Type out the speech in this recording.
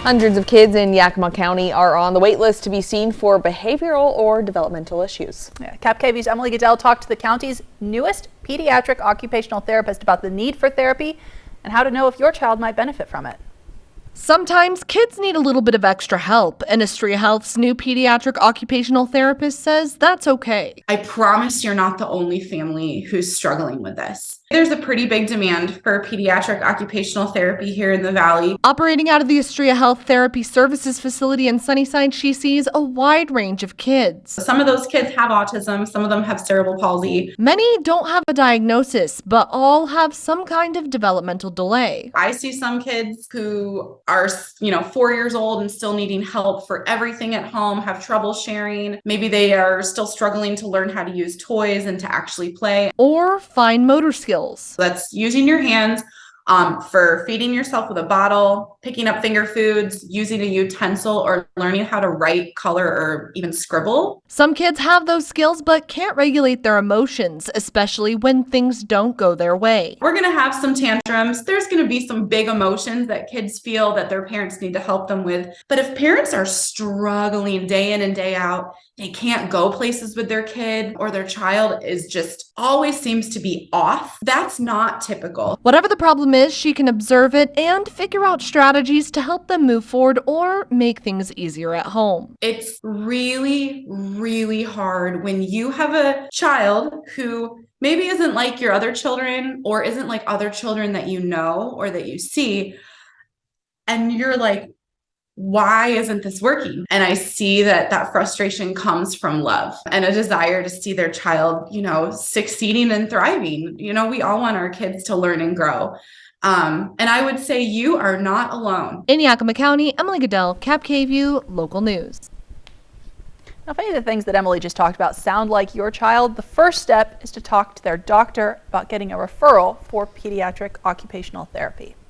Hundreds of kids in Yakima County are on the wait list to be seen for behavioral or developmental issues. Yeah, KapKV's Emily Goodell talked to the county's newest pediatric occupational therapist about the need for therapy and how to know if your child might benefit from it. Sometimes kids need a little bit of extra help, and Astria Health's new pediatric occupational therapist says that's okay. I promise you're not the only family who's struggling with this. There's a pretty big demand for pediatric occupational therapy here in the Valley. Operating out of the Astria Health Therapy Services facility in Sunnyside, she sees a wide range of kids. Some of those kids have autism, some of them have cerebral palsy. Many don't have a diagnosis, but all have some kind of developmental delay. I see some kids who are, 4 years old and still needing help for everything at home, have trouble sharing. Maybe they are still struggling to learn how to use toys and to actually play. Or fine motor skills. That's using your hands for feeding yourself with a bottle, picking up finger foods, using a utensil, or learning how to write, color, or even scribble. Some kids have those skills but can't regulate their emotions, especially when things don't go their way. We're going to have some tantrums. There's going to be some big emotions that kids feel that their parents need to help them with. But if parents are struggling day in and day out, they can't go places with their kid, or their child is just always seems to be off, that's not typical. Whatever the problem is, she can observe it and figure out strategies to help them move forward or make things easier at home. It's really, really hard when you have a child who maybe isn't like your other children or isn't like other children that you know or that you see, and you're like, why isn't this working? And I see that frustration comes from love and a desire to see their child, succeeding and thriving. We all want our kids to learn and grow. And I would say you are not alone. In Yakima County, Emily Goodell, KapKV Local News. Now, if any of the things that Emily just talked about sound like your child, the first step is to talk to their doctor about getting a referral for pediatric occupational therapy.